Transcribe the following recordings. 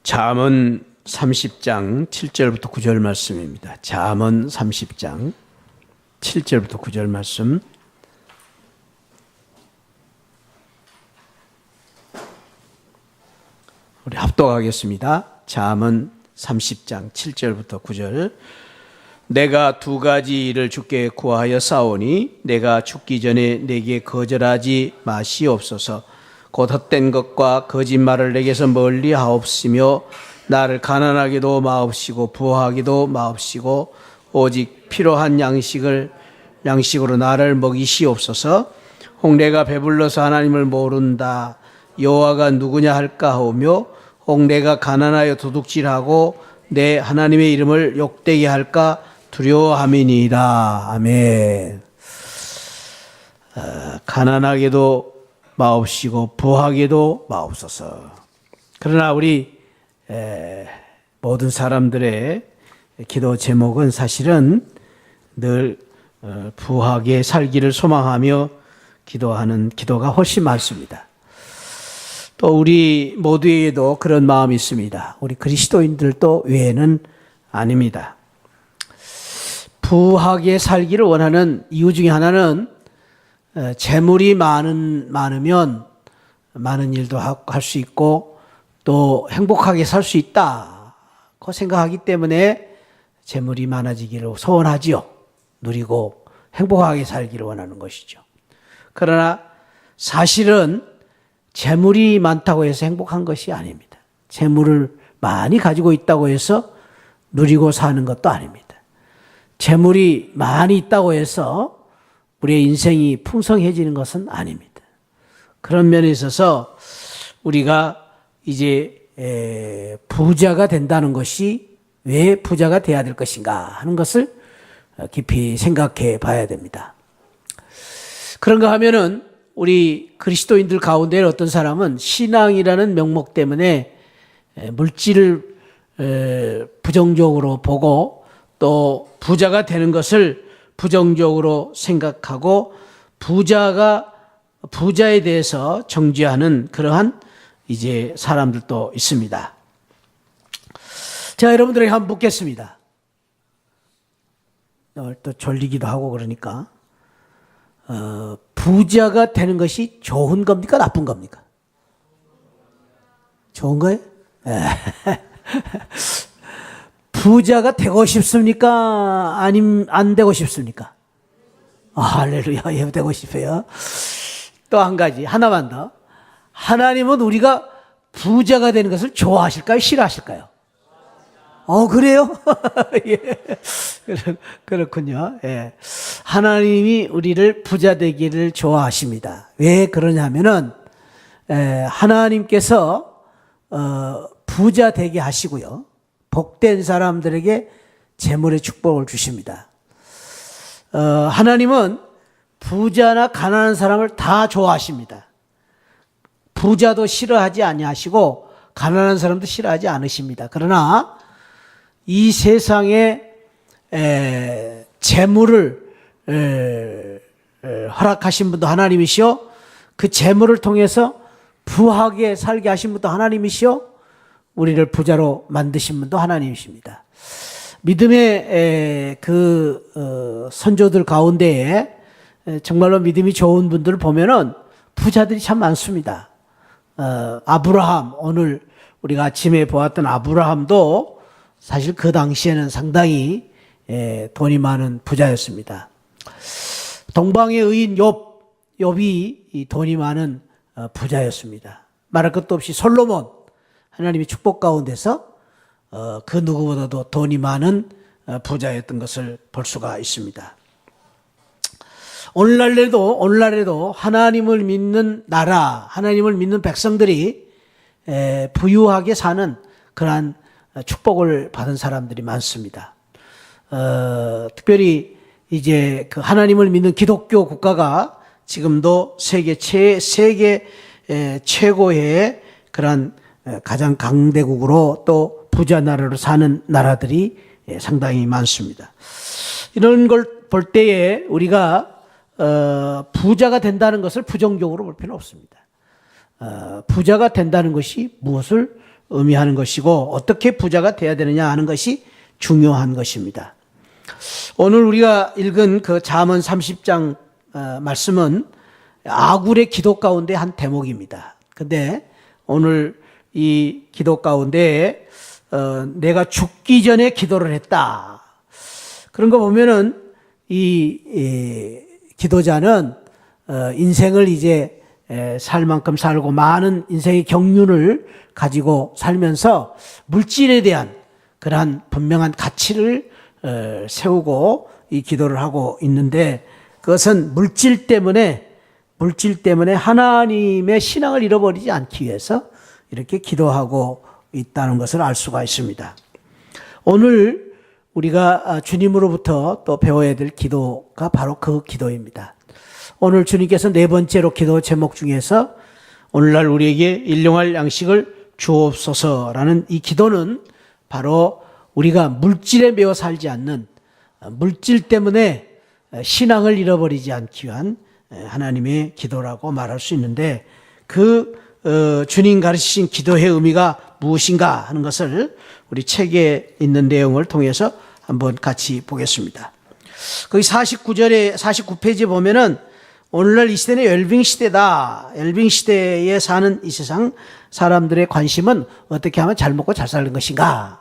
잠언 30장 7절부터 9절 말씀입니다. 잠언 30장 7절부터 9절 말씀. 우리 합독하겠습니다. 잠언 30장 7절부터 9절. 내가 두 가지 일을 주께 구하여 싸우니 내가 죽기 전에 내게 거절하지 마시옵소서. 곧 헛된 것과 거짓말을 내게서 멀리 하옵시며 나를 가난하게도 마옵시고 부하기도 마옵시고 오직 필요한 양식으로 나를 먹이시옵소서. 혹 내가 배불러서 하나님을 모른다 여호와가 누구냐 할까 하오며 혹 내가 가난하여 도둑질하고 내 하나님의 이름을 욕되게 할까 두려워함이니이다. 아멘. 가난하게도 마옵시고 부하게도 마옵소서. 그러나 우리 모든 사람들의 기도 제목은 사실은 늘 부하게 살기를 소망하며 기도하는 기도가 훨씬 많습니다. 또 우리 모두에게도 그런 마음이 있습니다. 우리 그리스도인들도 외에는 아닙니다. 부하게 살기를 원하는 이유 중에 하나는 재물이 많으면 많은 일도 할 수 있고 또 행복하게 살 수 있다고 생각하기 때문에 재물이 많아지기를 소원하지요. 누리고 행복하게 살기를 원하는 것이죠. 그러나 사실은 재물이 많다고 해서 행복한 것이 아닙니다. 재물을 많이 가지고 있다고 해서 누리고 사는 것도 아닙니다. 재물이 많이 있다고 해서 우리의 인생이 풍성해지는 것은 아닙니다. 그런 면에 있어서 우리가 이제 부자가 된다는 것이 왜 부자가 돼야 될 것인가 하는 것을 깊이 생각해 봐야 됩니다. 그런가 하면은 우리 그리스도인들 가운데 어떤 사람은 신앙이라는 명목 때문에 물질을 부정적으로 보고 또 부자가 되는 것을 부정적으로 생각하고 부자에 대해서 정죄하는 그러한 이제 사람들도 있습니다. 제가 여러분들에게 한번 묻겠습니다. 또 졸리기도 하고 그러니까 부자가 되는 것이 좋은 겁니까? 나쁜 겁니까? 좋은 거예요? 부자가 되고 싶습니까? 아니면 안 되고 싶습니까? 할렐루야, 예, 되고 싶어요. 또 한 가지, 하나만 더. 하나님은 우리가 부자가 되는 것을 좋아하실까요? 싫어하실까요? 그래요? 예. 그렇군요. 예. 하나님이 우리를 부자 되기를 좋아하십니다. 왜 그러냐면은, 하나님께서, 부자 되게 하시고요. 복된 사람들에게 재물의 축복을 주십니다. 하나님은 부자나 가난한 사람을 다 좋아하십니다. 부자도 싫어하지 아니하시고 가난한 사람도 싫어하지 않으십니다. 그러나 이 세상에 재물을 허락하신 분도 하나님이시오. 그 재물을 통해서 부하게 살게 하신 분도 하나님이시오. 우리를 부자로 만드신 분도 하나님이십니다. 믿음의 선조들 가운데에 정말로 믿음이 좋은 분들을 보면은 부자들이 참 많습니다. 아브라함, 오늘 우리가 아침에 보았던 아브라함도 사실 그 당시에는 상당히 돈이 많은 부자였습니다. 동방의 의인 욥이 돈이 많은 부자였습니다. 말할 것도 없이 솔로몬, 하나님의 축복 가운데서 그 누구보다도 돈이 많은 부자였던 것을 볼 수가 있습니다. 오늘날에도 하나님을 믿는 나라, 하나님을 믿는 백성들이 부유하게 사는 그러한 축복을 받은 사람들이 많습니다. 특별히 이제 그 하나님을 믿는 기독교 국가가 지금도 세계 최고의 그러한 가장 강대국으로 또 부자 나라로 사는 나라들이 상당히 많습니다. 이런 걸 볼 때에 우리가 부자가 된다는 것을 부정적으로 볼 필요는 없습니다. 부자가 된다는 것이 무엇을 의미하는 것이고 어떻게 부자가 되어야 되느냐 하는 것이 중요한 것입니다. 오늘 우리가 읽은 그 잠언 30장 말씀은 아굴의 기도 가운데 한 대목입니다. 근데 오늘 이 기도 가운데 내가 죽기 전에 기도를 했다. 그런 거 보면은 이 기도자는 인생을 이제 살 만큼 살고 많은 인생의 경륜을 가지고 살면서 물질에 대한 그러한 분명한 가치를 세우고 이 기도를 하고 있는데 그것은 물질 때문에 하나님의 신앙을 잃어버리지 않기 위해서 이렇게 기도하고 있다는 것을 알 수가 있습니다. 오늘 우리가 주님으로부터 또 배워야 될 기도가 바로 그 기도입니다. 오늘 주님께서 네 번째로 기도 제목 중에서 오늘날 우리에게 일용할 양식을 주옵소서라는 이 기도는 바로 우리가 물질에 매여 살지 않는 물질 때문에 신앙을 잃어버리지 않기 위한 하나님의 기도라고 말할 수 있는데 그 주님 가르치신 기도의 의미가 무엇인가 하는 것을 우리 책에 있는 내용을 통해서 한번 같이 보겠습니다. 거기 49페이지에 보면은 오늘날 이 시대는 열빙 시대다. 열빙 시대에 사는 이 세상 사람들의 관심은 어떻게 하면 잘 먹고 잘 사는 것인가?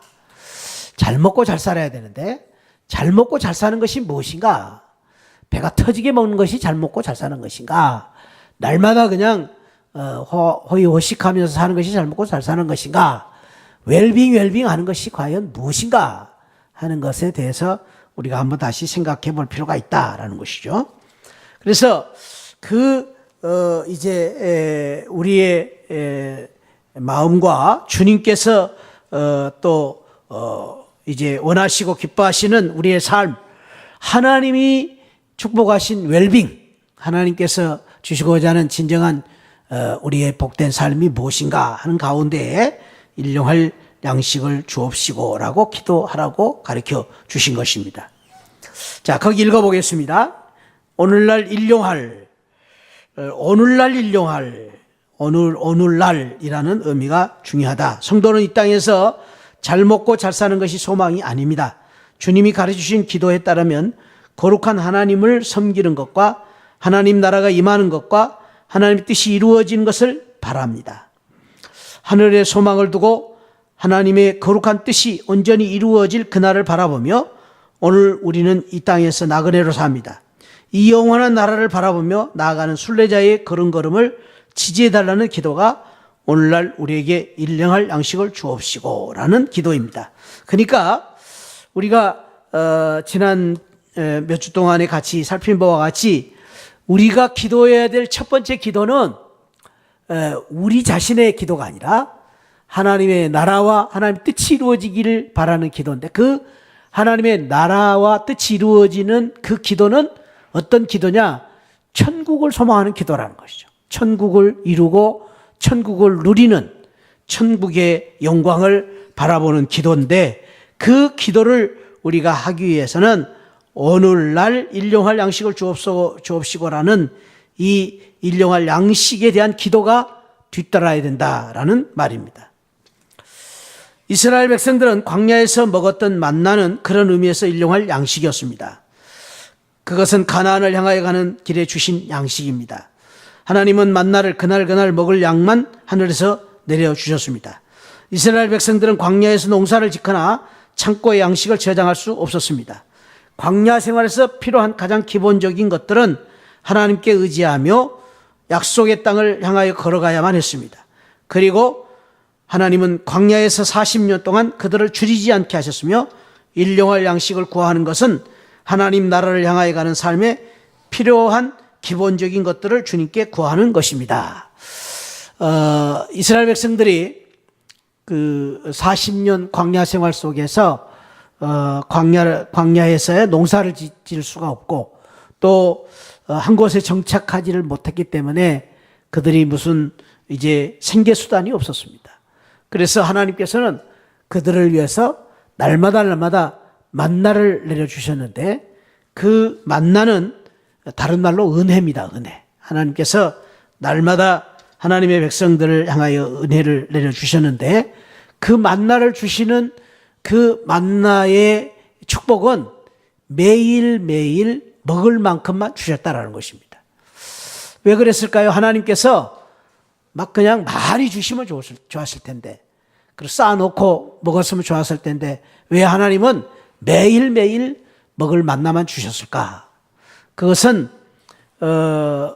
잘 먹고 잘 살아야 되는데 잘 먹고 잘 사는 것이 무엇인가? 배가 터지게 먹는 것이 잘 먹고 잘 사는 것인가? 날마다 그냥 호의호식하면서 사는 것이 잘 먹고 잘 사는 것인가? 웰빙 하는 것이 과연 무엇인가 하는 것에 대해서 우리가 한번 다시 생각해 볼 필요가 있다라는 것이죠. 그래서 우리의 마음과 주님께서 이제 원하시고 기뻐하시는 우리의 삶, 하나님이 축복하신 웰빙, 하나님께서 주시고자 하는 진정한 우리의 복된 삶이 무엇인가 하는 가운데에 일용할 양식을 주옵시고라고 기도하라고 가르쳐 주신 것입니다. 자, 거기 읽어보겠습니다. 오늘날이라는 의미가 중요하다. 성도는 이 땅에서 잘 먹고 잘 사는 것이 소망이 아닙니다. 주님이 가르쳐주신 기도에 따르면 거룩한 하나님을 섬기는 것과 하나님 나라가 임하는 것과 하나님의 뜻이 이루어지는 것을 바랍니다. 하늘의 소망을 두고 하나님의 거룩한 뜻이 온전히 이루어질 그날을 바라보며 오늘 우리는 이 땅에서 나그네로 삽니다. 이 영원한 나라를 바라보며 나아가는 순례자의 걸음걸음을 지지해달라는 기도가 오늘날 우리에게 일용할 양식을 주옵시고 라는 기도입니다. 그러니까 우리가 지난 몇 주 동안에 같이 살핀 바와 같이 우리가 기도해야 될 첫 번째 기도는 우리 자신의 기도가 아니라 하나님의 나라와 하나님의 뜻이 이루어지기를 바라는 기도인데 그 하나님의 나라와 뜻이 이루어지는 그 기도는 어떤 기도냐? 천국을 소망하는 기도라는 것이죠. 천국을 이루고 천국을 누리는 천국의 영광을 바라보는 기도인데 그 기도를 우리가 하기 위해서는 오늘날 일용할 양식을 주옵시고라는 이 일용할 양식에 대한 기도가 뒤따라야 된다라는 말입니다. 이스라엘 백성들은 광야에서 먹었던 만나는 그런 의미에서 일용할 양식이었습니다. 그것은 가나안을 향하여 가는 길에 주신 양식입니다. 하나님은 만나를 그날 먹을 양만 하늘에서 내려주셨습니다. 이스라엘 백성들은 광야에서 농사를 짓거나 창고에 양식을 저장할 수 없었습니다. 광야 생활에서 필요한 가장 기본적인 것들은 하나님께 의지하며 약속의 땅을 향하여 걸어가야만 했습니다. 그리고 하나님은 광야에서 40년 동안 그들을 줄이지 않게 하셨으며 일용할 양식을 구하는 것은 하나님 나라를 향하여 가는 삶에 필요한 기본적인 것들을 주님께 구하는 것입니다. 이스라엘 백성들이 그 40년 광야 생활 속에서 광야에서의 농사를 지을 수가 없고 또 한 곳에 정착하지를 못했기 때문에 그들이 무슨 이제 생계 수단이 없었습니다. 그래서 하나님께서는 그들을 위해서 날마다 만나를 내려주셨는데 그 만나는 다른 말로 은혜입니다. 은혜. 하나님께서 날마다 하나님의 백성들을 향하여 은혜를 내려주셨는데 그 만나를 주시는 그 만나의 축복은 매일매일 먹을 만큼만 주셨다라는 것입니다. 왜 그랬을까요? 하나님께서 막 그냥 많이 주시면 좋았을 텐데, 그리고 쌓아놓고 먹었으면 좋았을 텐데, 왜 하나님은 매일매일 먹을 만나만 주셨을까? 그것은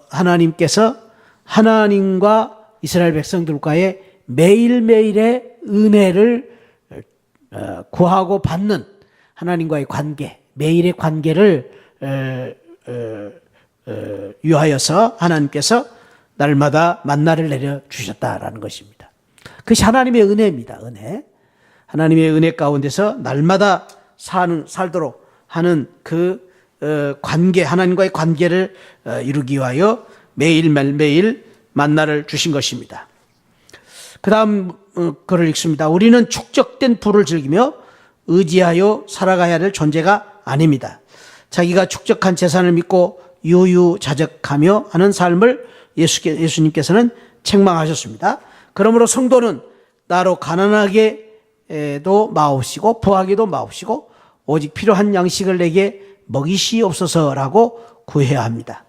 하나님께서 하나님과 이스라엘 백성들과의 매일매일의 은혜를 구하고 받는 하나님과의 관계, 매일의 관계를 위하여서 하나님께서 날마다 만나를 내려주셨다라는 것입니다. 그것이 하나님의 은혜입니다. 은혜. 하나님의 은혜 가운데서 날마다 살도록 하는 그 관계, 하나님과의 관계를 이루기 위하여 매일 만나를 주신 것입니다. 그 다음 글을 읽습니다. 우리는 축적된 부를 즐기며 의지하여 살아가야 될 존재가 아닙니다. 자기가 축적한 재산을 믿고 유유자적하며 하는 삶을 예수님께서는 책망하셨습니다. 그러므로 성도는 나로 가난하게도 마옵시고 부하게도 마옵시고 오직 필요한 양식을 내게 먹이시옵소서라고 구해야 합니다.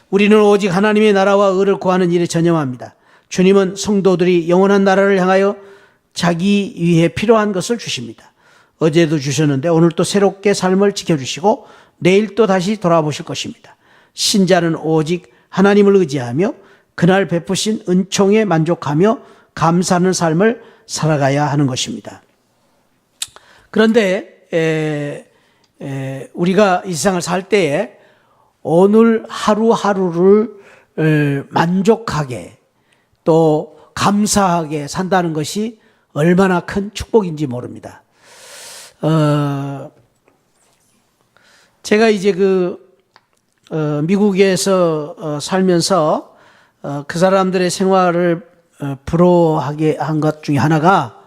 우리는 오직 하나님의 나라와 의를 구하는 일에 전념합니다. 주님은 성도들이 영원한 나라를 향하여 자기 위해 필요한 것을 주십니다. 어제도 주셨는데 오늘 또 새롭게 삶을 지켜주시고 내일 또 다시 돌아보실 것입니다. 신자는 오직 하나님을 의지하며 그날 베푸신 은총에 만족하며 감사하는 삶을 살아가야 하는 것입니다. 그런데 우리가 이 세상을 살 때에 오늘 하루하루를 만족하게 또 감사하게 산다는 것이 얼마나 큰 축복인지 모릅니다. 제가 이제 미국에서 살면서 그 사람들의 생활을 부러워하게 한 것 중에 하나가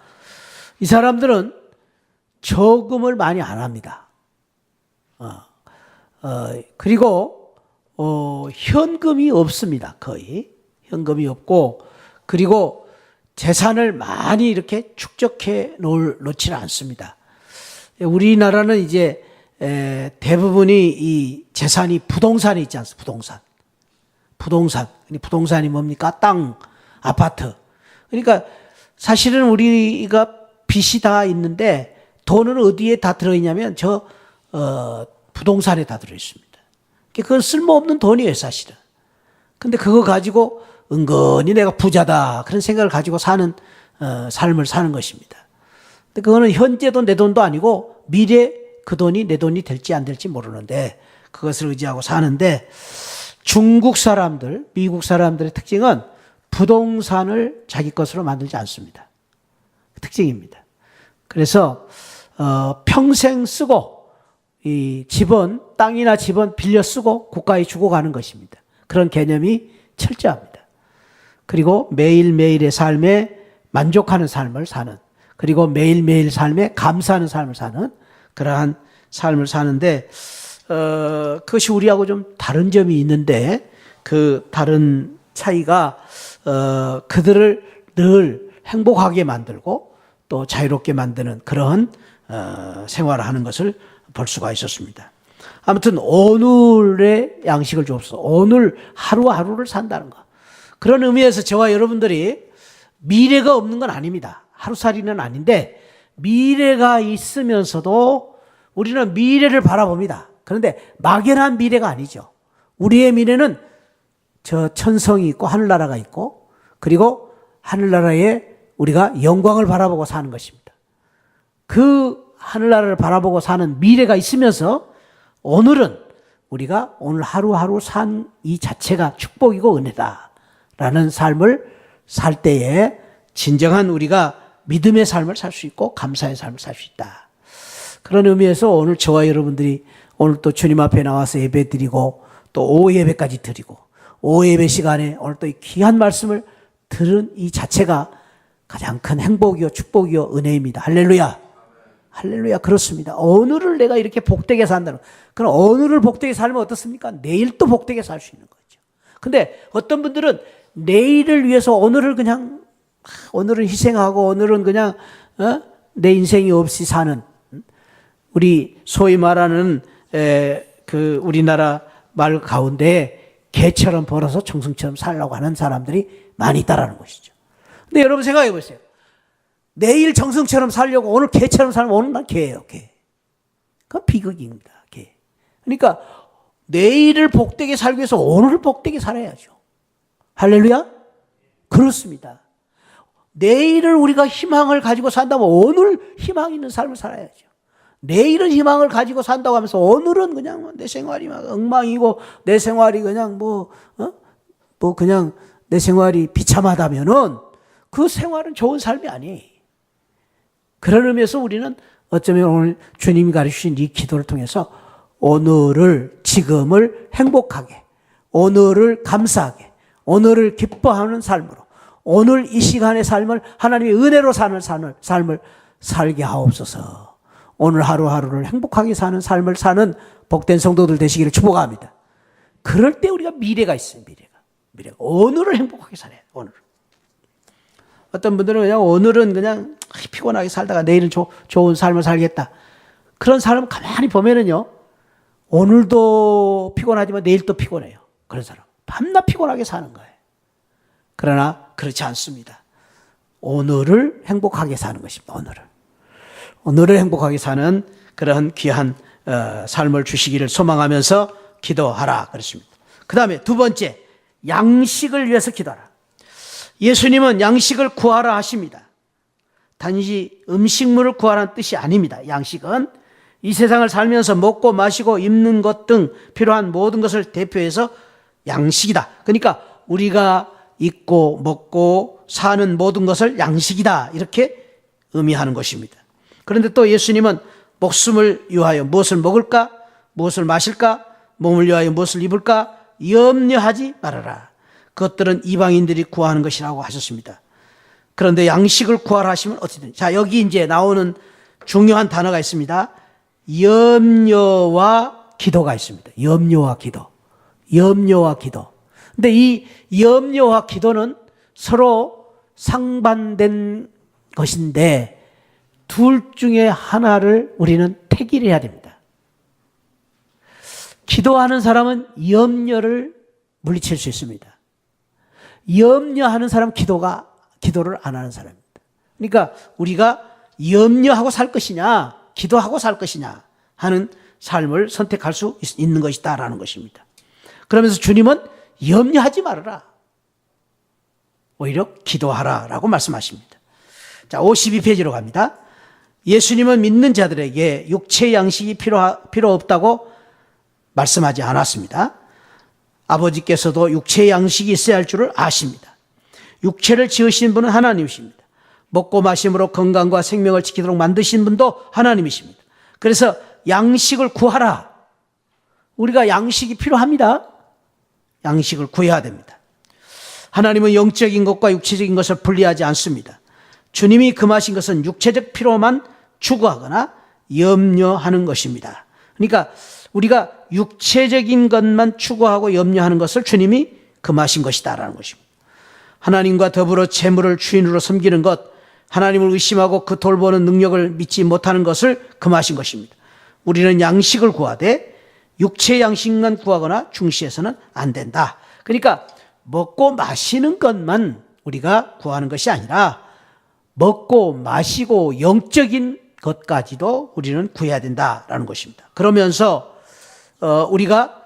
이 사람들은 저금을 많이 안 합니다. 그리고 현금이 없습니다. 거의 현금이 없고, 그리고 재산을 많이 이렇게 축적해 놓지는 않습니다. 우리나라는 이제 대부분이 이 재산이 부동산이 있지 않습니까? 부동산이 뭡니까? 땅, 아파트. 그러니까 사실은 우리가 빚이 다 있는데 돈은 어디에 다 들어있냐면 부동산에 다 들어있습니다. 그건 쓸모없는 돈이에요, 사실은. 근데 그거 가지고 은근히 내가 부자다 그런 생각을 가지고 사는 삶을 사는 것입니다. 근데 그거는 현재도 내 돈도 아니고 미래 그 돈이 내 돈이 될지 안 될지 모르는데 그것을 의지하고 사는데, 중국 사람들, 미국 사람들의 특징은 부동산을 자기 것으로 만들지 않습니다. 특징입니다. 그래서 평생 쓰고 이 집은, 땅이나 집은 빌려 쓰고 국가에 주고 가는 것입니다. 그런 개념이 철저합니다. 그리고 매일매일의 삶에 만족하는 삶을 사는, 그리고 매일매일 삶에 감사하는 삶을 사는 그러한 삶을 사는데, 그것이 우리하고 좀 다른 점이 있는데, 그 다른 차이가 그들을 늘 행복하게 만들고 또 자유롭게 만드는 그런 생활을 하는 것을 볼 수가 있었습니다. 아무튼 오늘의 양식을 주옵소서. 오늘 하루하루를 산다는 것. 그런 의미에서 저와 여러분들이 미래가 없는 건 아닙니다. 하루살이는 아닌데 미래가 있으면서도 우리는 미래를 바라봅니다. 그런데 막연한 미래가 아니죠. 우리의 미래는 저 천성이 있고 하늘나라가 있고, 그리고 하늘나라에 우리가 영광을 바라보고 사는 것입니다. 그 하늘나라를 바라보고 사는 미래가 있으면서 오늘은 우리가 오늘 하루하루 산 이 자체가 축복이고 은혜다라는 삶을 살 때에 진정한 우리가 믿음의 삶을 살 수 있고 감사의 삶을 살 수 있다. 그런 의미에서 오늘 저와 여러분들이 오늘 또 주님 앞에 나와서 예배 드리고 또 오후 예배까지 드리고 오후 예배 시간에 오늘 또 이 귀한 말씀을 들은 이 자체가 가장 큰 행복이요 축복이요 은혜입니다. 할렐루야. 할렐루야. 그렇습니다. 오늘을 내가 이렇게 복되게 산다는, 그럼 오늘을 복되게 살면 어떻습니까? 내일 또 복되게 살 수 있는 거죠. 근데 어떤 분들은 내일을 위해서 오늘을 그냥 오늘은 희생하고 오늘은 그냥 내 인생이 없이 사는, 우리 소위 말하는 그 우리나라 말 가운데 개처럼 벌어서 정승처럼 살려고 하는 사람들이 많이 있다라는 것이죠. 근데 여러분 생각해 보세요. 내일 정승처럼 살려고 오늘 개처럼 살면 오늘 난 개예요, 개. 그건 비극입니다, 개. 그러니까 내일을 복되게 살기 위해서 오늘을 복되게 살아야죠. 할렐루야? 그렇습니다. 내일을 우리가 희망을 가지고 산다면 오늘 희망 있는 삶을 살아야죠. 내일은 희망을 가지고 산다고 하면서 오늘은 그냥 내 생활이 막 엉망이고 내 생활이 그냥 그냥 내 생활이 비참하다면은 그 생활은 좋은 삶이 아니에요. 그런 의미에서 우리는 어쩌면 오늘 주님이 가르치신 이 기도를 통해서 오늘을, 지금을 행복하게, 오늘을 감사하게, 오늘을 기뻐하는 삶으로, 오늘 이 시간의 삶을 하나님의 은혜로 사는 삶을 살게 하옵소서. 오늘 하루하루를 행복하게 사는 삶을 사는 복된 성도들 되시기를 축복합니다. 그럴 때 우리가 미래가 있어요. 미래가. 오늘을 행복하게 살아야 돼. 오늘. 어떤 분들은 그냥 오늘은 그냥 피곤하게 살다가 내일은 좋은 삶을 살겠다. 그런 사람 가만히 보면은요, 오늘도 피곤하지만 내일 또 피곤해요. 그런 사람. 밤낮 피곤하게 사는 거예요. 그러나 그렇지 않습니다. 오늘을 행복하게 사는 것입니다. 오늘을 행복하게 사는 그런 귀한 삶을 주시기를 소망하면서 기도하라 그랬습니다. 그 다음에 두 번째, 양식을 위해서 기도하라. 예수님은 양식을 구하라 하십니다. 단지 음식물을 구하라는 뜻이 아닙니다. 양식은 이 세상을 살면서 먹고 마시고 입는 것 등 필요한 모든 것을 대표해서 양식이다. 그러니까 우리가 입고 먹고 사는 모든 것을 양식이다, 이렇게 의미하는 것입니다. 그런데 또 예수님은 목숨을 위하여 무엇을 먹을까, 무엇을 마실까, 몸을 위하여 무엇을 입을까 염려하지 말아라. 그것들은 이방인들이 구하는 것이라고 하셨습니다. 그런데 양식을 구하라 하시면 어떻게든, 자, 여기 이제 나오는 중요한 단어가 있습니다. 염려와 기도가 있습니다. 염려와 기도. 근데 이 염려와 기도는 서로 상반된 것인데 둘 중에 하나를 우리는 택일해야 됩니다. 기도하는 사람은 염려를 물리칠 수 있습니다. 염려하는 사람은 기도를 안 하는 사람입니다. 그러니까 우리가 염려하고 살 것이냐, 기도하고 살 것이냐 하는 삶을 선택할 수 있는 것이다라는 것입니다. 그러면서 주님은 염려하지 말아라, 오히려 기도하라라고 말씀하십니다. 자, 52페이지로 갑니다. 예수님은 믿는 자들에게 육체의 양식이 필요 없다고 말씀하지 않았습니다. 아버지께서도 육체의 양식이 있어야 할 줄을 아십니다. 육체를 지으신 분은 하나님이십니다. 먹고 마심으로 건강과 생명을 지키도록 만드신 분도 하나님이십니다. 그래서 양식을 구하라. 우리가 양식이 필요합니다. 양식을 구해야 됩니다. 하나님은 영적인 것과 육체적인 것을 분리하지 않습니다. 주님이 금하신 것은 육체적 필요만 추구하거나 염려하는 것입니다. 그러니까 우리가 육체적인 것만 추구하고 염려하는 것을 주님이 금하신 것이다라는 것입니다. 하나님과 더불어 재물을 주인으로 섬기는 것, 하나님을 의심하고 그 돌보는 능력을 믿지 못하는 것을 금하신 것입니다. 우리는 양식을 구하되 육체의 양식만 구하거나 중시해서는 안 된다. 그러니까 먹고 마시는 것만 우리가 구하는 것이 아니라 먹고 마시고 영적인 것까지도 우리는 구해야 된다라는 것입니다. 그러면서 우리가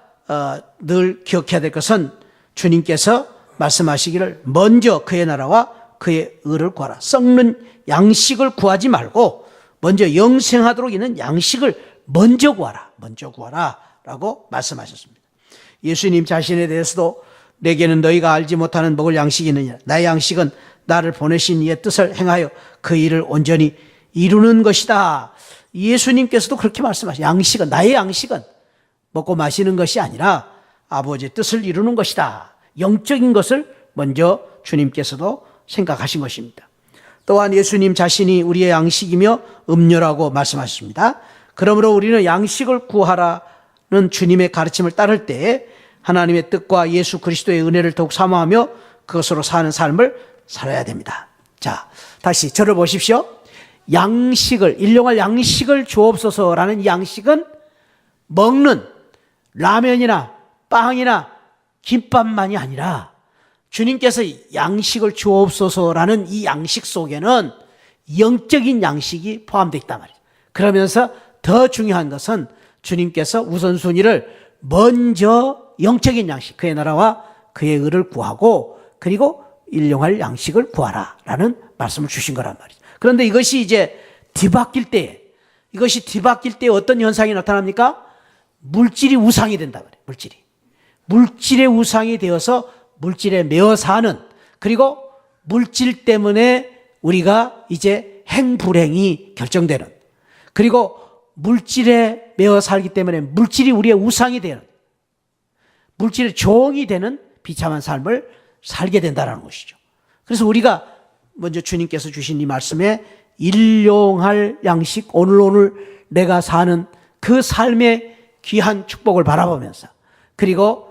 늘 기억해야 될 것은 주님께서 말씀하시기를 먼저 그의 나라와 그의 의를 구하라. 썩는 양식을 구하지 말고 먼저 영생하도록 있는 양식을 먼저 구하라 라고 말씀하셨습니다. 예수님 자신에 대해서도 내게는 너희가 알지 못하는 먹을 양식이 있느냐, 나의 양식은 나를 보내신 이의 뜻을 행하여 그 일을 온전히 이루는 것이다. 예수님께서도 그렇게 말씀하시죠. 양식은, 나의 양식은 먹고 마시는 것이 아니라 아버지의 뜻을 이루는 것이다. 영적인 것을 먼저 주님께서도 생각하신 것입니다. 또한 예수님 자신이 우리의 양식이며 음료라고 말씀하셨습니다. 그러므로 우리는 양식을 구하라는 주님의 가르침을 따를 때 하나님의 뜻과 예수 그리스도의 은혜를 더욱 사모하며 그것으로 사는 삶을 살아야 됩니다. 자, 다시 저를 보십시오. 양식을, 일용할 양식을 주옵소서라는 양식은 먹는 라면이나 빵이나 김밥만이 아니라 주님께서 양식을 주옵소서라는 이 양식 속에는 영적인 양식이 포함되어 있단 말이에요. 그러면서 더 중요한 것은 주님께서 우선순위를 먼저 영적인 양식, 그의 나라와 그의 의를 구하고 그리고 일용할 양식을 구하라라는 말씀을 주신 거란 말이죠. 그런데 이것이 이제 뒤바뀔 때에 어떤 현상이 나타납니까? 물질이 우상이 된다 그래요. 물질의 우상이 되어서 물질에 매어 사는, 그리고 물질 때문에 우리가 이제 행불행이 결정되는, 그리고 물질에 매어 살기 때문에 물질이 우리의 우상이 되는, 물질의 종이 되는 비참한 삶을 살게 된다는 것이죠. 그래서 우리가 먼저 주님께서 주신 이 말씀에 일용할 양식, 오늘 내가 사는 그 삶의 귀한 축복을 바라보면서, 그리고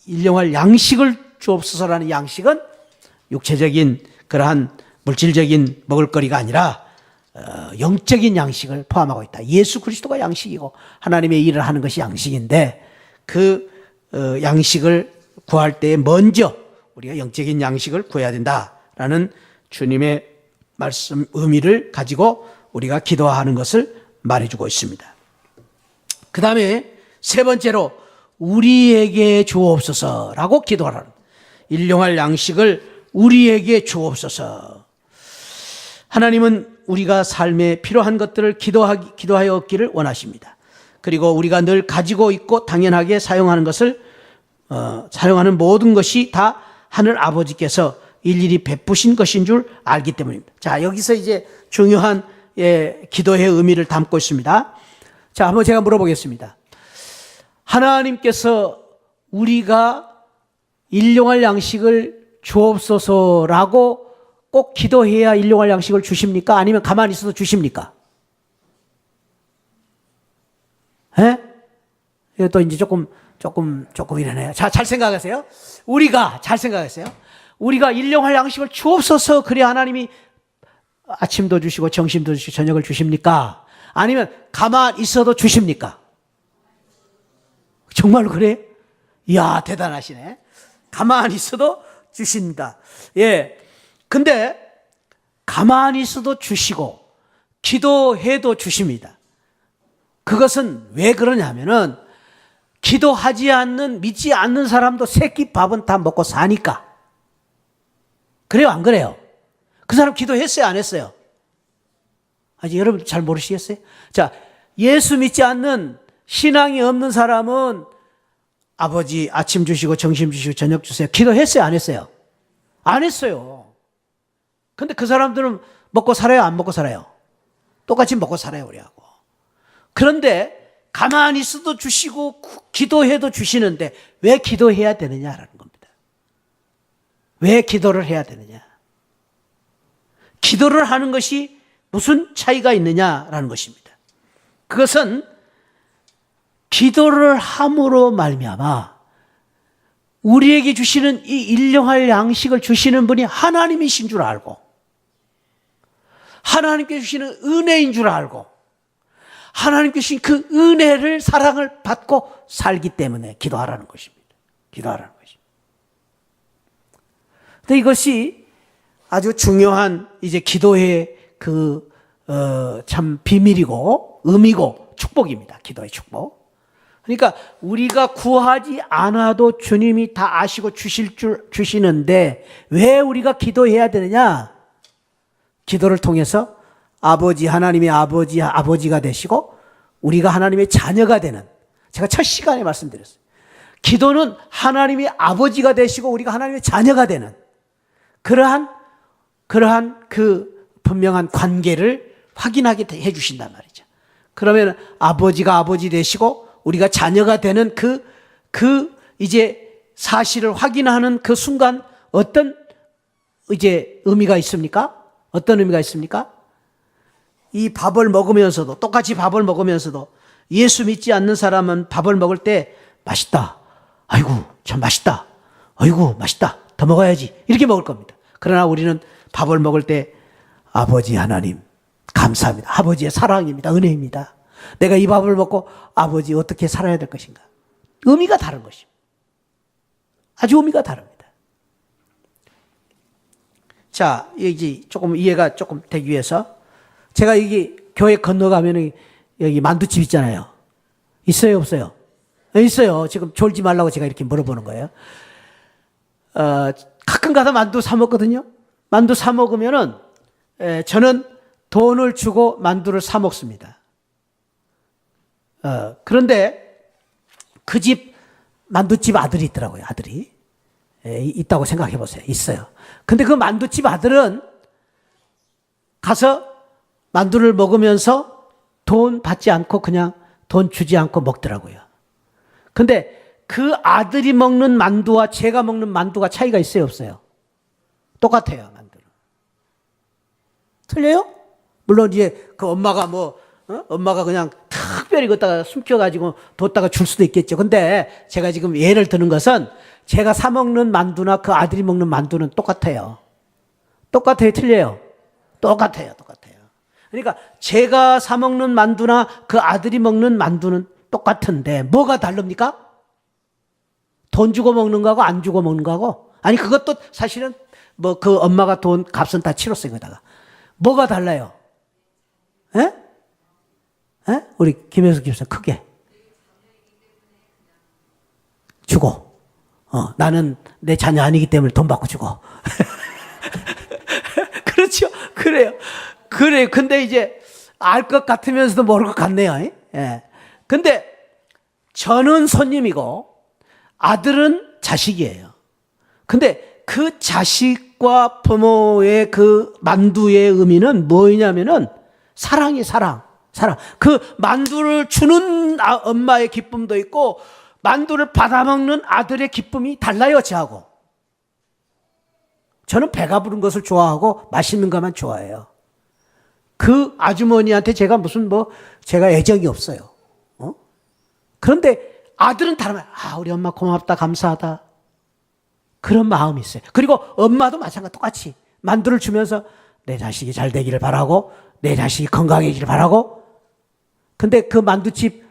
일용할 양식을 주옵소서라는 양식은 육체적인 그러한 물질적인 먹을거리가 아니라 영적인 양식을 포함하고 있다. 예수 그리스도가 양식이고 하나님의 일을 하는 것이 양식인데, 그 양식을 구할 때에 먼저 우리가 영적인 양식을 구해야 된다라는 주님의 말씀 의미를 가지고 우리가 기도하는 것을 말해주고 있습니다. 그 다음에 세 번째로 우리에게 주옵소서라고 기도하라는, 일용할 양식을 우리에게 주옵소서. 하나님은 우리가 삶에 필요한 것들을 기도하여 얻기를 원하십니다. 그리고 우리가 늘 가지고 있고 당연하게 사용하는 것을 사용하는 모든 것이 다 하늘 아버지께서 일일이 베푸신 것인 줄 알기 때문입니다. 자, 여기서 이제 중요한 기도의 의미를 담고 있습니다. 자, 한번 제가 물어보겠습니다. 하나님께서 우리가 일용할 양식을 주옵소서라고 꼭 기도해야 일용할 양식을 주십니까? 아니면 가만히 있어도 주십니까? 예? 또 이제 조금 이러네요. 자, 잘 생각하세요. 잘 생각하세요. 우리가 일용할 양식을 주옵소서, 그래야 하나님이 아침도 주시고 점심도 주시고 저녁을 주십니까? 아니면 가만히 있어도 주십니까? 정말로 그래요? 이야, 대단하시네. 가만히 있어도 주십니다. 예. 근데 가만히 있어도 주시고 기도해도 주십니다. 그것은 왜 그러냐면은 기도하지 않는, 믿지 않는 사람도 새끼 밥은 다 먹고 사니까. 그래요, 안 그래요? 그 사람 기도했어요, 안 했어요? 아직 여러분 잘 모르시겠어요? 자, 예수 믿지 않는, 신앙이 없는 사람은 아버지 아침 주시고 점심 주시고 저녁 주세요. 기도했어요, 안 했어요? 안 했어요. 근데 그 사람들은 먹고 살아요, 안 먹고 살아요? 똑같이 먹고 살아요, 우리하고. 그런데 가만히 있어도 주시고 기도해도 주시는데 왜 기도해야 되느냐라는 겁니다. 왜 기도를 해야 되느냐? 기도를 하는 것이 무슨 차이가 있느냐라는 것입니다. 그것은 기도를 함으로 말미암아 우리에게 주시는 이 일용할 양식을 주시는 분이 하나님이신 줄 알고, 하나님께 주시는 은혜인 줄 알고, 하나님께 주신 그 은혜를, 사랑을 받고 살기 때문에 기도하라는 것입니다. 기도하라는 것입니다. 근데 이것이 아주 중요한 이제 기도의 참 비밀이고 의미고 축복입니다. 기도의 축복. 그러니까 우리가 구하지 않아도 주님이 다 아시고 주시는데 왜 우리가 기도해야 되느냐? 기도를 통해서 아버지, 하나님의 아버지가 되시고 우리가 하나님의 자녀가 되는, 제가 첫 시간에 말씀드렸어요. 기도는 하나님의 아버지가 되시고 우리가 하나님의 자녀가 되는 그러한 그 분명한 관계를 확인하게 해 주신단 말이죠. 그러면 아버지가 아버지 되시고 우리가 자녀가 되는 그 이제 사실을 확인하는 그 순간 어떤 이제 의미가 있습니까? 어떤 의미가 있습니까? 이 밥을 먹으면서도, 똑같이 밥을 먹으면서도 예수 믿지 않는 사람은 밥을 먹을 때 맛있다. 아이고, 참 맛있다. 아이고, 맛있다. 더 먹어야지. 이렇게 먹을 겁니다. 그러나 우리는 밥을 먹을 때 아버지 하나님 감사합니다. 아버지의 사랑입니다. 은혜입니다. 내가 이 밥을 먹고 아버지 어떻게 살아야 될 것인가. 의미가 다른 것입니다. 아주 의미가 다릅니다. 자, 이제 조금 이해가 조금 되기 위해서 제가 여기 교회 건너가면 여기 만두집 있잖아요. 있어요, 없어요? 있어요. 지금 졸지 말라고 제가 이렇게 물어보는 거예요. 가끔 가다 만두 사 먹거든요. 만두 사 먹으면은 저는 돈을 주고 만두를 사 먹습니다. 그런데 그 집 만두집 아들이 있더라고요. 아들이 있다고 생각해 보세요. 있어요. 근데 그 만두집 아들은 가서 만두를 먹으면서 돈 받지 않고 그냥 돈 주지 않고 먹더라고요. 근데 그 아들이 먹는 만두와 제가 먹는 만두가 차이가 있어요, 없어요? 똑같아요, 만두는. 틀려요? 물론 이제 그 엄마가 엄마가 그냥 특별히 걷다가 숨겨가지고 뒀다가 줄 수도 있겠죠. 근데 제가 지금 예를 드는 것은 제가 사 먹는 만두나 그 아들이 먹는 만두는 똑같아요. 똑같아요, 틀려요? 똑같아요. 그러니까 제가 사 먹는 만두나 그 아들이 먹는 만두는 똑같은데 뭐가 다릅니까? 돈 주고 먹는 거하고 안 주고 먹는 거하고. 아니 그것도 사실은 그 엄마가 돈 값은 다 치렀어요. 거기다가 뭐가 달라요? 에? 우리 김혜수 집사 크게 주고 나는 내 자녀 아니기 때문에 돈 받고 주고 그렇죠. 그래요. 근데 이제 알 것 같으면서도 모를 것 같네요. 예. 근데 저는 손님이고 아들은 자식이에요. 근데 그 자식과 부모의 그 만두의 의미는 뭐냐면은 사랑이 사랑. 그 만두를 주는 엄마의 기쁨도 있고 만두를 받아먹는 아들의 기쁨이 달라요, 저하고. 저는 배가 부른 것을 좋아하고 맛있는 것만 좋아해요. 그 아주머니한테 제가 제가 애정이 없어요. 그런데 아들은 다른 말, 우리 엄마 고맙다, 감사하다. 그런 마음이 있어요. 그리고 엄마도 마찬가지 똑같이 만두를 주면서 내 자식이 잘 되기를 바라고, 내 자식이 건강해지기를 바라고. 근데 그 만두집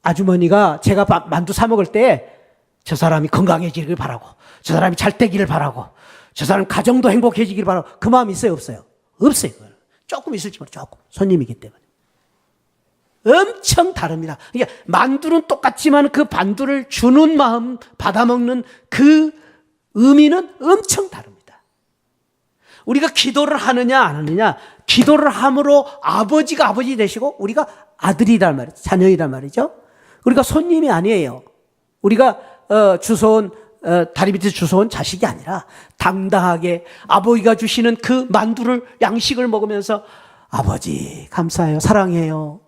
아주머니가 제가 만두 사 먹을 때 저 사람이 건강해지기를 바라고, 저 사람이 잘 되기를 바라고, 저 사람 가정도 행복해지기를 바라고. 그 마음이 있어요, 없어요? 없어요. 조금 있을지 모르죠. 조금. 손님이기 때문에. 엄청 다릅니다. 그러니까 만두는 똑같지만 그 만두를 주는 마음, 받아먹는 그 의미는 엄청 다릅니다. 우리가 기도를 하느냐 안 하느냐, 기도를 함으로 아버지가 아버지 되시고 우리가 아들이란 말이죠. 자녀이란 말이죠. 우리가 손님이 아니에요. 우리가 주워온 다리 밑에서 주워온 자식이 아니라 당당하게 아버지가 주시는 그 만두를 양식을 먹으면서 아버지 감사해요, 사랑해요.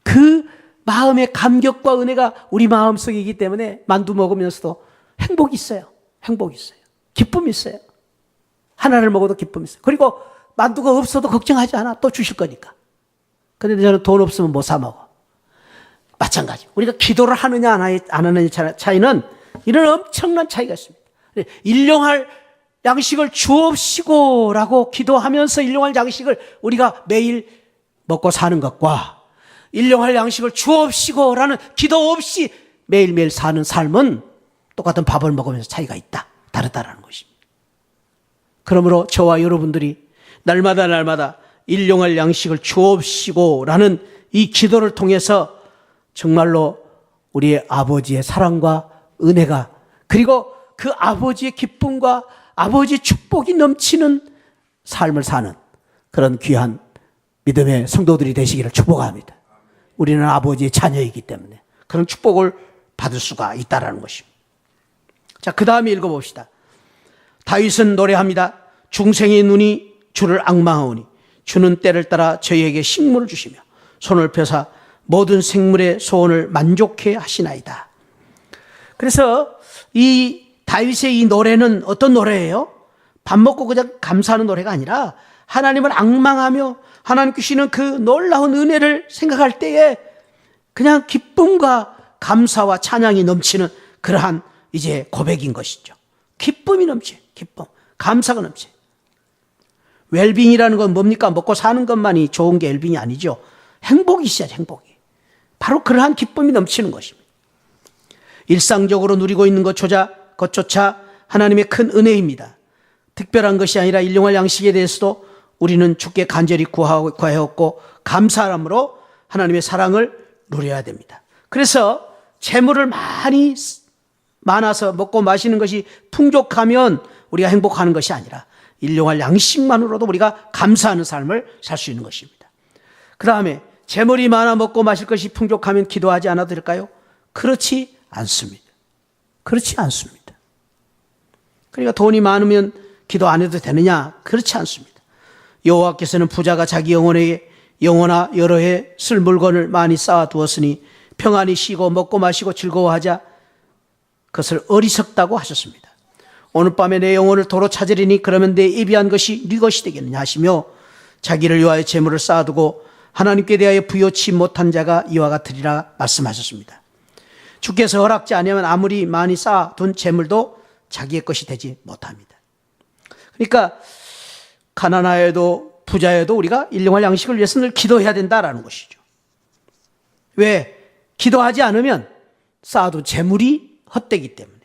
그 마음의 감격과 은혜가 우리 마음속이기 때문에 만두 먹으면서도 행복이 있어요. 기쁨이 있어요. 하나를 먹어도 기쁨이 있어요. 그리고 만두가 없어도 걱정하지 않아. 또 주실 거니까. 그런데 저는 돈 없으면 못 사 먹어. 마찬가지. 우리가 기도를 하느냐 안 하느냐 차이는 이런 엄청난 차이가 있습니다. 일용할 양식을 주옵시고라고 기도하면서 일용할 양식을 우리가 매일 먹고 사는 것과 일용할 양식을 주옵시고라는 기도 없이 매일매일 사는 삶은 똑같은 밥을 먹으면서 차이가 있다. 다르다라는 것입니다. 그러므로 저와 여러분들이 날마다 일용할 양식을 주옵시고라는 이 기도를 통해서 정말로 우리의 아버지의 사랑과 은혜가, 그리고 그 아버지의 기쁨과 아버지의 축복이 넘치는 삶을 사는 그런 귀한 믿음의 성도들이 되시기를 축복합니다. 우리는 아버지의 자녀이기 때문에 그런 축복을 받을 수가 있다는 것입니다. 자, 그 다음에 읽어봅시다. 다윗은 노래합니다. 중생의 눈이 주를 앙망하오니 주는 때를 따라 저희에게 식물을 주시며 손을 펴사 모든 생물의 소원을 만족해 하시나이다. 그래서 이 다윗의 이 노래는 어떤 노래예요? 밥 먹고 그냥 감사하는 노래가 아니라 하나님을 앙망하며 하나님 주시는 그 놀라운 은혜를 생각할 때에 그냥 기쁨과 감사와 찬양이 넘치는 그러한 이제 고백인 것이죠. 기쁨이 넘치, 기쁨, 감사가 넘치. 웰빙이라는 건 뭡니까? 먹고 사는 것만이 좋은 게 웰빙이 아니죠. 행복이 있어야죠, 행복이. 바로 그러한 기쁨이 넘치는 것입니다. 일상적으로 누리고 있는 것조차 하나님의 큰 은혜입니다. 특별한 것이 아니라 일용할 양식에 대해서도 우리는 주께 간절히 구하였고 감사함으로 하나님의 사랑을 누려야 됩니다. 그래서 재물을 많아서 먹고 마시는 것이 풍족하면 우리가 행복하는 것이 아니라 일용할 양식만으로도 우리가 감사하는 삶을 살 수 있는 것입니다. 그 다음에 재물이 많아 먹고 마실 것이 풍족하면 기도하지 않아도 될까요? 그렇지 않습니다. 그렇지 않습니다. 그러니까 돈이 많으면 기도 안 해도 되느냐? 그렇지 않습니다. 여호와께서는 부자가 자기 영혼아 여러 해 쓸 물건을 많이 쌓아두었으니 평안히 쉬고 먹고 마시고 즐거워하자. 그것을 어리석다고 하셨습니다. 오늘 밤에 내 영혼을 도로 찾으리니 그러면 내 예비한 것이 네 것이 되겠느냐 하시며 자기를 위하여 재물을 쌓아두고 하나님께 대하여 부요치 못한 자가 이와 같으리라 말씀하셨습니다. 주께서 허락지 아니하면 아무리 많이 쌓아둔 재물도 자기의 것이 되지 못합니다. 그러니까 가난하여도 부자여도 우리가 일용할 양식을 위해서 늘 기도해야 된다라는 것이죠. 왜? 기도하지 않으면 쌓아둔 재물이 헛되기 때문에,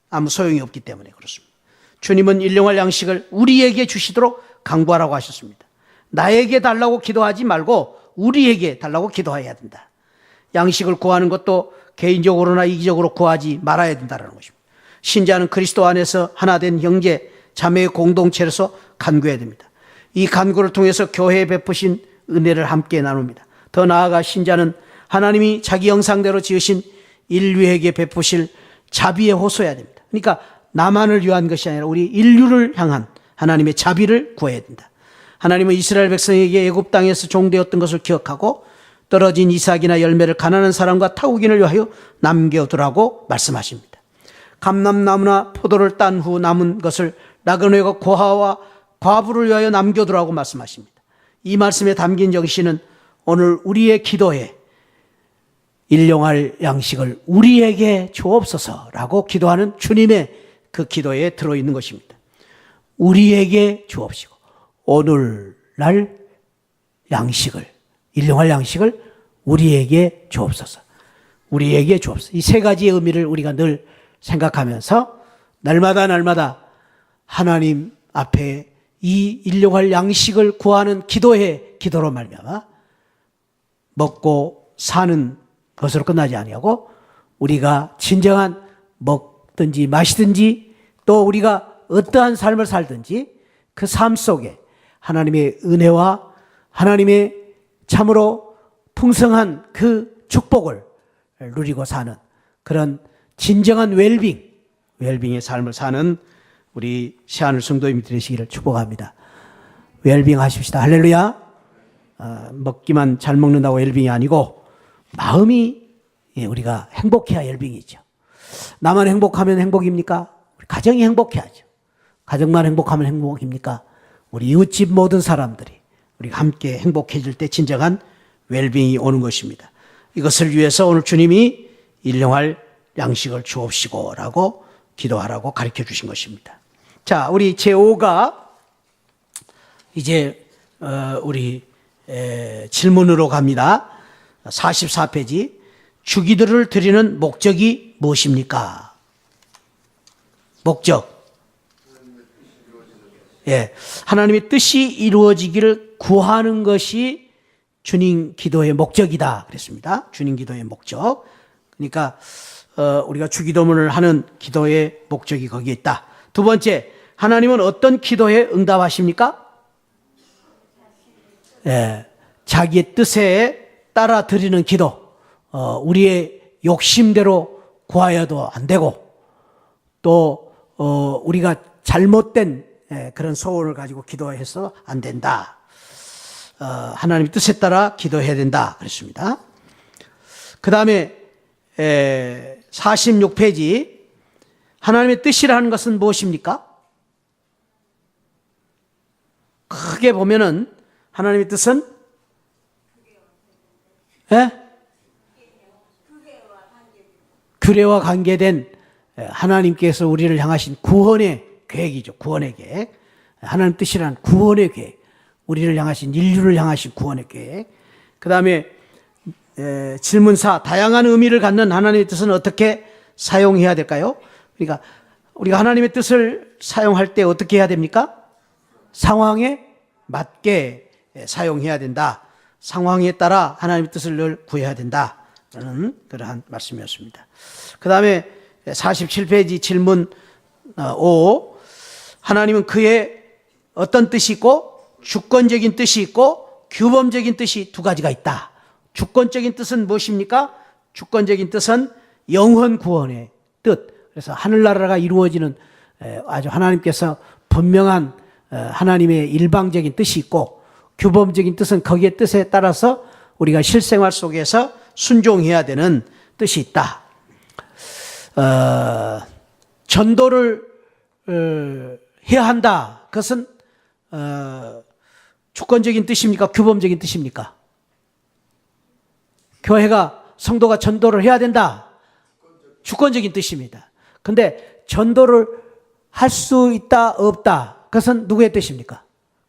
아무 소용이 없기 때문에 그렇습니다. 주님은 일용할 양식을 우리에게 주시도록 강구하라고 하셨습니다. 나에게 달라고 기도하지 말고 우리에게 달라고 기도해야 된다. 양식을 구하는 것도 개인적으로나 이기적으로 구하지 말아야 된다는 것입니다. 신자는 그리스도 안에서 하나 된 형제, 자매의 공동체로서 간구해야 됩니다. 이 간구를 통해서 교회에 베푸신 은혜를 함께 나눕니다. 더 나아가 신자는 하나님이 자기 형상대로 지으신 인류에게 베푸실 자비에 호소해야 됩니다. 그러니까 나만을 위한 것이 아니라 우리 인류를 향한 하나님의 자비를 구해야 된다. 하나님은 이스라엘 백성에게 애굽 땅에서 종되었던 것을 기억하고 떨어진 이삭이나 열매를 가난한 사람과 타국인을 위하여 남겨두라고 말씀하십니다. 감람나무나 포도를 딴 후 남은 것을 나그네와 고아와 과부를 위하여 남겨두라고 말씀하십니다. 이 말씀에 담긴 정신은 오늘 우리의 기도에 일용할 양식을 우리에게 주옵소서라고 기도하는 주님의 그 기도에 들어있는 것입니다. 우리에게 주옵시고 오늘날 양식을, 일용할 양식을 우리에게 주옵소서. 우리에게 주옵소서. 이 세 가지의 의미를 우리가 늘 생각하면서 날마다 하나님 앞에 이 일용할 양식을 구하는 기도로 말미암아 먹고 사는 것으로 끝나지 아니하고 우리가 진정한 먹든지 마시든지 또 우리가 어떠한 삶을 살든지 그 삶 속에 하나님의 은혜와 하나님의 참으로 풍성한 그 축복을 누리고 사는 그런 진정한 웰빙의 삶을 사는 우리 새하늘 성도님이 되시기를 축복합니다. 웰빙 하십시다. 할렐루야. 먹기만 잘 먹는다고 웰빙이 아니고 마음이 우리가 행복해야 웰빙이죠. 나만 행복하면 행복입니까? 우리 가정이 행복해야죠. 가정만 행복하면 행복입니까? 우리 이웃집 모든 사람들이 우리가 함께 행복해질 때 진정한 웰빙이 오는 것입니다. 이것을 위해서 오늘 주님이 일용할 양식을 주옵시고 라고 기도하라고 가르쳐 주신 것입니다. 자, 우리 제5가 이제 우리 질문으로 갑니다. 44페이지. 주기도를 드리는 목적이 무엇입니까? 목적. 하나님의 뜻이 이루어지기를 구하는 것이 주님 기도의 목적이다 그랬습니다. 주님 기도의 목적. 그러니까 우리가 주기도문을 하는 기도의 목적이 거기에 있다. 두 번째, 하나님은 어떤 기도에 응답하십니까? 자기의 뜻에 따라 드리는 기도. 우리의 욕심대로 구하여도 안 되고 또 우리가 잘못된 그런 소원을 가지고 기도해서 안 된다. 하나님의 뜻에 따라 기도해야 된다 그랬습니다. 그 다음에 46페이지. 하나님의 뜻이라는 것은 무엇입니까? 크게 보면은 하나님의 뜻은 규례와 관계된 하나님께서 우리를 향하신 구원의 계획이죠. 구원의 계획. 하나님 뜻이란 구원의 계획, 우리를 향하신, 인류를 향하신 구원의 계획. 그 다음에 질문 4, 다양한 의미를 갖는 하나님의 뜻은 어떻게 사용해야 될까요? 그러니까 우리가 하나님의 뜻을 사용할 때 어떻게 해야 됩니까? 상황에 맞게 사용해야 된다. 상황에 따라 하나님의 뜻을 늘 구해야 된다라는 그러한 말씀이었습니다. 그 다음에 47페이지 질문 5, 하나님은 그의 어떤 뜻이 있고 주권적인 뜻이 있고 규범적인 뜻이 두 가지가 있다. 주권적인 뜻은 무엇입니까? 주권적인 뜻은 영원 구원의 뜻. 그래서 하늘나라가 이루어지는 아주 하나님께서 분명한 하나님의 일방적인 뜻이 있고, 규범적인 뜻은 거기에 뜻에 따라서 우리가 실생활 속에서 순종해야 되는 뜻이 있다. 전도를 해야 한다. 그것은 주권적인 뜻입니까? 규범적인 뜻입니까? 교회가, 성도가 전도를 해야 된다. 주권적인 뜻입니다. 근데 전도를 할 수 있다, 없다. 그것은 누구의 뜻입니까?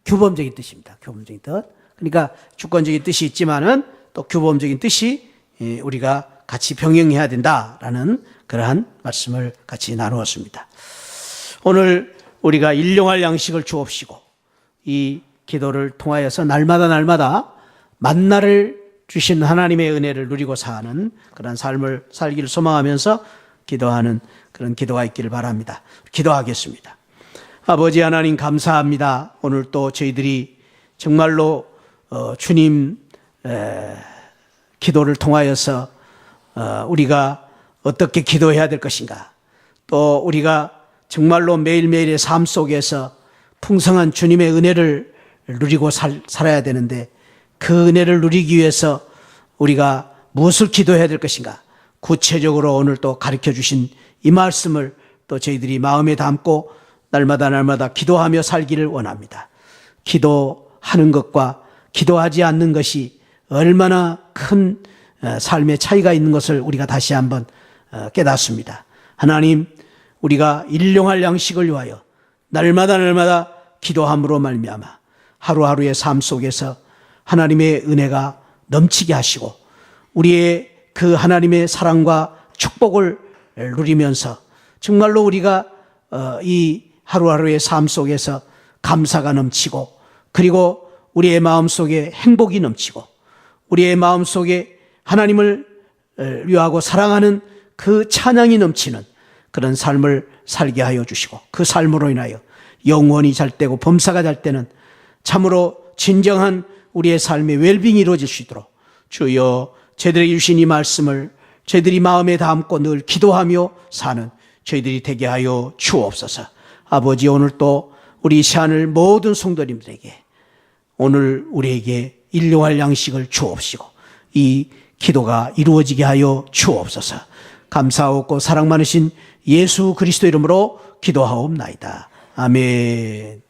규범적인 뜻입니다. 규범적인 뜻. 그러니까 주권적인 뜻이 있지만은 또 규범적인 뜻이 우리가 같이 병행해야 된다라는 그러한 말씀을 같이 나누었습니다. 오늘 우리가 일용할 양식을 주옵시고, 이 기도를 통하여서 날마다 만나를 주신 하나님의 은혜를 누리고 사는 그런 삶을 살기를 소망하면서 기도하는 그런 기도가 있기를 바랍니다. 기도하겠습니다. 아버지 하나님, 감사합니다. 오늘 또 저희들이 정말로 주님 기도를 통하여서 우리가 어떻게 기도해야 될 것인가, 또 우리가 정말로 매일매일의 삶 속에서 풍성한 주님의 은혜를 누리고 살아야 되는데, 그 은혜를 누리기 위해서 우리가 무엇을 기도해야 될 것인가, 구체적으로 오늘 또 가르쳐 주신 이 말씀을 또 저희들이 마음에 담고 날마다 기도하며 살기를 원합니다. 기도하는 것과 기도하지 않는 것이 얼마나 큰 삶의 차이가 있는 것을 우리가 다시 한번 깨닫습니다. 하나님, 우리가 일용할 양식을 위하여 날마다 기도함으로 말미암아 하루하루의 삶 속에서 하나님의 은혜가 넘치게 하시고, 우리의 그 하나님의 사랑과 축복을 누리면서 정말로 우리가 이 하루하루의 삶 속에서 감사가 넘치고, 그리고 우리의 마음속에 행복이 넘치고, 우리의 마음속에 하나님을 위하고 사랑하는 그 찬양이 넘치는 그런 삶을 살게 하여 주시고, 그 삶으로 인하여 영원히 잘 되고 범사가 잘 되는 참으로 진정한 우리의 삶의 웰빙이 이루어질 수 있도록 주여, 저희들에게 주신 이 말씀을 저희들이 마음에 담고 늘 기도하며 사는 저희들이 되게 하여 주옵소서. 아버지, 오늘 또 우리 시안을 모든 성도님들에게 오늘 우리에게 일용할 양식을 주옵시고, 이 기도가 이루어지게 하여 주옵소서. 감사하고 사랑 많으신 예수 그리스도 이름으로 기도하옵나이다. 아멘.